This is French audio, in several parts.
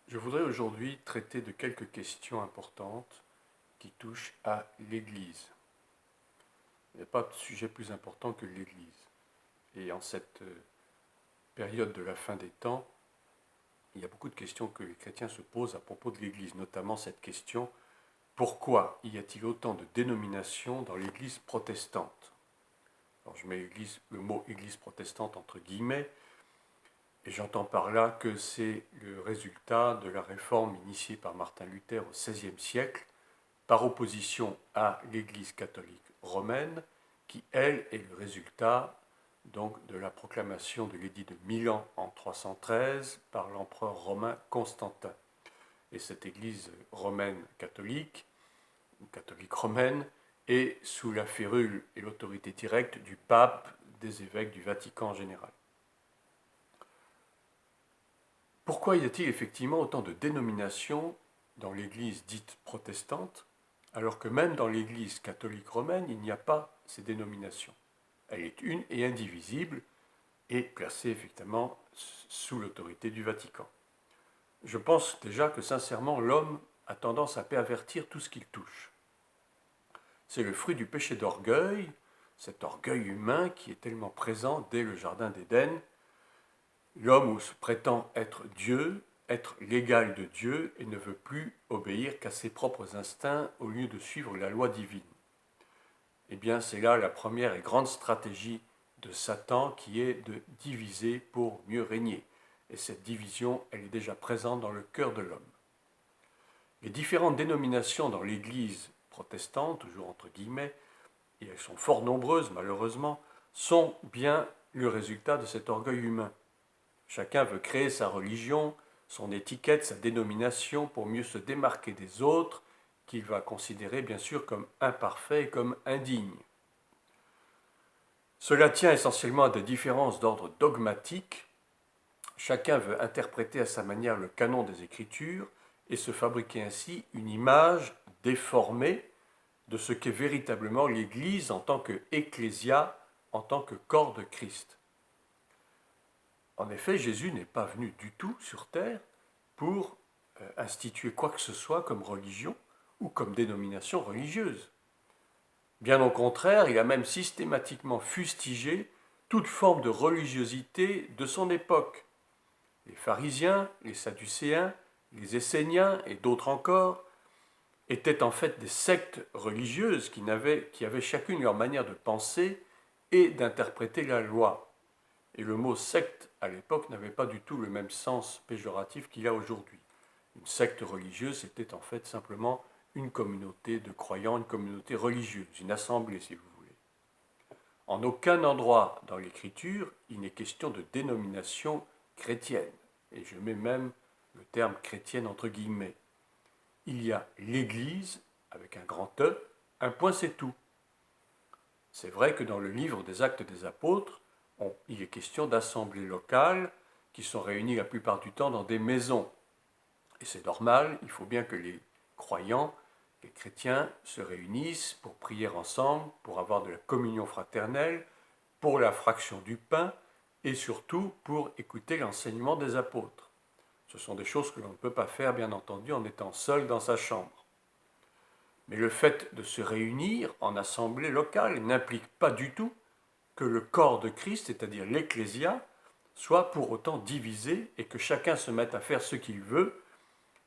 Je voudrais aujourd'hui traiter de quelques questions importantes qui touchent à l'Église. Il n'y a pas de sujet plus important que l'Église. Et en cette période de la fin des temps, il y a beaucoup de questions que les chrétiens se posent à propos de l'Église, notamment cette question: pourquoi y a-t-il autant de dénominations dans l'Église protestante? Alors je mets le mot Église protestante entre guillemets, et j'entends par là que c'est le résultat de la réforme initiée par Martin Luther au XVIe siècle, par opposition à l'Église catholique romaine, qui, elle, est le résultat donc de la proclamation de l'édit de Milan en 313 par l'empereur romain Constantin. Et cette Église romaine catholique, ou catholique romaine, est sous la férule et l'autorité directe du pape, des évêques du Vatican en général. Pourquoi y a-t-il effectivement autant de dénominations dans l'Église dite protestante, alors que même dans l'Église catholique romaine, il n'y a pas ces dénominations? Elle est une et indivisible et placée effectivement sous l'autorité du Vatican. Je pense déjà que sincèrement, l'homme a tendance à pervertir tout ce qu'il touche. C'est le fruit du péché d'orgueil, cet orgueil humain qui est tellement présent dès le Jardin d'Éden. L'homme prétend être Dieu, être l'égal de Dieu, et ne veut plus obéir qu'à ses propres instincts au lieu de suivre la loi divine. Eh bien, c'est là la première et grande stratégie de Satan, qui est de diviser pour mieux régner. Et cette division, elle est déjà présente dans le cœur de l'homme. Les différentes dénominations dans l'Église protestante, toujours entre guillemets, et elles sont fort nombreuses malheureusement, sont bien le résultat de cet orgueil humain. Chacun veut créer sa religion, son étiquette, sa dénomination pour mieux se démarquer des autres, qu'il va considérer bien sûr comme imparfaits et comme indignes. Cela tient essentiellement à des différences d'ordre dogmatique. Chacun veut interpréter à sa manière le canon des Écritures et se fabriquer ainsi une image déformée de ce qu'est véritablement l'Église en tant qu'ecclésia, en tant que corps de Christ. En effet, Jésus n'est pas venu du tout sur terre pour instituer quoi que ce soit comme religion ou comme dénomination religieuse. Bien au contraire, il a même systématiquement fustigé toute forme de religiosité de son époque. Les pharisiens, les sadducéens, les esséniens et d'autres encore étaient en fait des sectes religieuses qui avaient chacune leur manière de penser et d'interpréter la loi. Et le mot secte, à l'époque, n'avait pas du tout le même sens péjoratif qu'il a aujourd'hui. Une secte religieuse, c'était en fait simplement une communauté de croyants, une communauté religieuse, une assemblée, si vous voulez. En aucun endroit dans l'Écriture, il n'est question de dénomination chrétienne. Et je mets même le terme chrétienne entre guillemets. Il y a l'Église, avec un grand E, un point c'est tout. C'est vrai que dans le livre des Actes des Apôtres, il est question d'assemblées locales qui sont réunies la plupart du temps dans des maisons. Et c'est normal, il faut bien que les croyants, les chrétiens, se réunissent pour prier ensemble, pour avoir de la communion fraternelle, pour la fraction du pain et surtout pour écouter l'enseignement des apôtres. Ce sont des choses que l'on ne peut pas faire, bien entendu, en étant seul dans sa chambre. Mais le fait de se réunir en assemblée locale n'implique pas du tout que le corps de Christ, c'est-à-dire l'Ecclésia, soit pour autant divisé et que chacun se mette à faire ce qu'il veut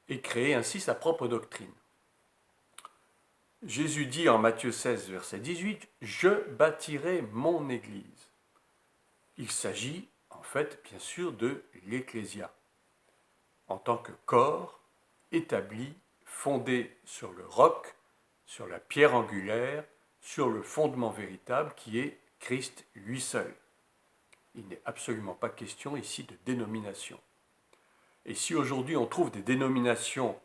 et créer ainsi sa propre doctrine. Jésus dit en Matthieu 16, verset 18, « Je bâtirai mon Église ». Il s'agit en fait bien sûr de l'Ecclésia, en tant que corps établi, fondé sur le roc, sur la pierre angulaire, sur le fondement véritable qui est Christ lui seul. Il n'est absolument pas question ici de dénomination. Et si aujourd'hui on trouve des dénominations,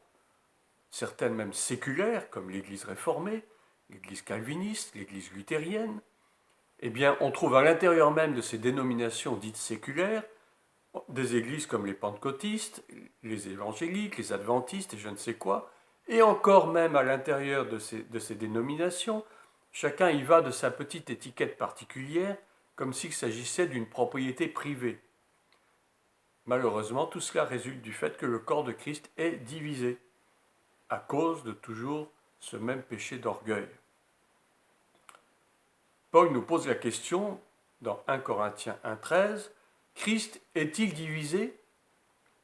certaines même séculaires, comme l'Église réformée, l'Église calviniste, l'Église luthérienne, eh bien on trouve à l'intérieur même de ces dénominations dites séculaires des églises comme les pentecôtistes, les évangéliques, les adventistes et je ne sais quoi, et encore même à l'intérieur de ces dénominations, chacun y va de sa petite étiquette particulière, comme s'il s'agissait d'une propriété privée. malheureusement, tout cela résulte du fait que le corps de Christ est divisé à cause de toujours ce même péché d'orgueil. Paul nous pose la question dans 1 Corinthiens 1,13, Christ est-il divisé?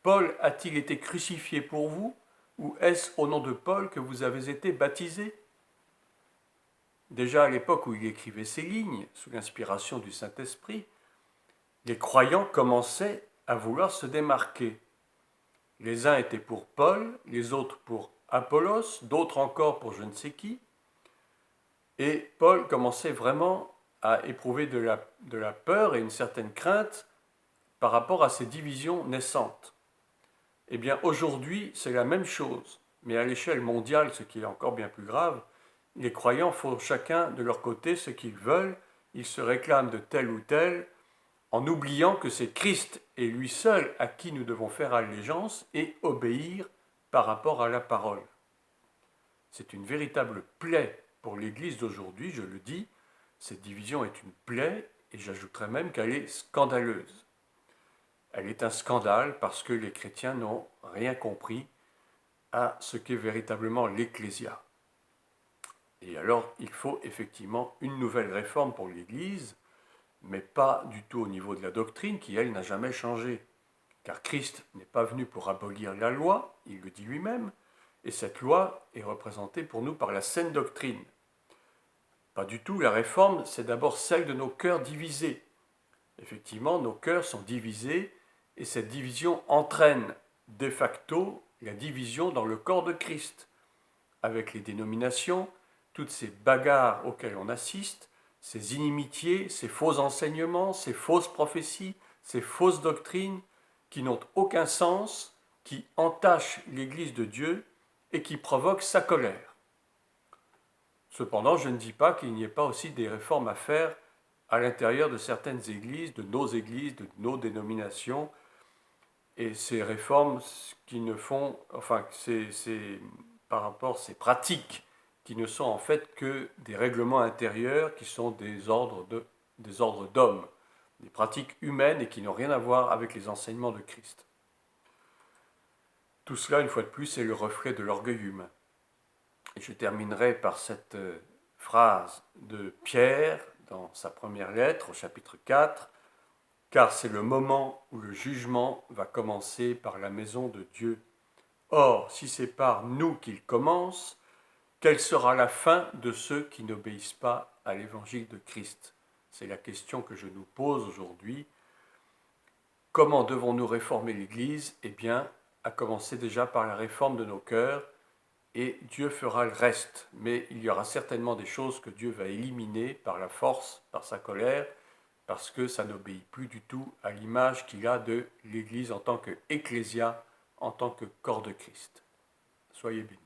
Paul a-t-il été crucifié pour vous? Ou est-ce au nom de Paul que vous avez été baptisés? Déjà à l'époque où il écrivait ces lignes, sous l'inspiration du Saint-Esprit, les croyants commençaient à vouloir se démarquer. Les uns étaient pour Paul, les autres pour Apollos, d'autres encore pour je ne sais qui. Et Paul commençait vraiment à éprouver de la peur et une certaine crainte par rapport à ces divisions naissantes. Eh bien, aujourd'hui, c'est la même chose, mais à l'échelle mondiale, ce qui est encore bien plus grave, les croyants font chacun de leur côté ce qu'ils veulent, ils se réclament de tel ou tel, en oubliant que c'est Christ et lui seul à qui nous devons faire allégeance et obéir par rapport à la parole. C'est une véritable plaie pour l'Église d'aujourd'hui, je le dis, cette division est une plaie, et j'ajouterais même qu'elle est scandaleuse. Elle est un scandale parce que les chrétiens n'ont rien compris à ce qu'est véritablement l'Ecclésia. Et alors, il faut effectivement une nouvelle réforme pour l'Église, mais pas du tout au niveau de la doctrine, qui, elle, n'a jamais changé. Car Christ n'est pas venu pour abolir la loi, il le dit lui-même, et cette loi est représentée pour nous par la saine doctrine. Pas du tout, la réforme, c'est d'abord celle de nos cœurs divisés. Effectivement, nos cœurs sont divisés, et cette division entraîne de facto la division dans le corps de Christ, avec les dénominations, toutes ces bagarres auxquelles on assiste, ces inimitiés, ces faux enseignements, ces fausses prophéties, ces fausses doctrines qui n'ont aucun sens, qui entachent l'Église de Dieu et qui provoquent sa colère. Cependant, je ne dis pas qu'il n'y ait pas aussi des réformes à faire à l'intérieur de certaines églises, de nos dénominations, et ces réformes qui ne font, enfin, par rapport à ces pratiques qui ne sont en fait que des règlements intérieurs qui sont des ordres d'hommes, des pratiques humaines et qui n'ont rien à voir avec les enseignements de Christ. Tout cela, une fois de plus, c'est le reflet de l'orgueil humain. Et je terminerai par cette phrase de Pierre dans sa première lettre au chapitre 4, « Car c'est le moment où le jugement va commencer par la maison de Dieu. Or, si c'est par nous qu'il commence, quelle sera la fin de ceux qui n'obéissent pas à l'évangile de Christ ?» C'est la question que je nous pose aujourd'hui. Comment devons-nous réformer l'Église? Eh bien, à commencer déjà par la réforme de nos cœurs, et Dieu fera le reste. Mais il y aura certainement des choses que Dieu va éliminer par la force, par sa colère, parce que ça n'obéit plus du tout à l'image qu'il a de l'Église en tant qu'ecclésia, en tant que corps de Christ. Soyez bénis.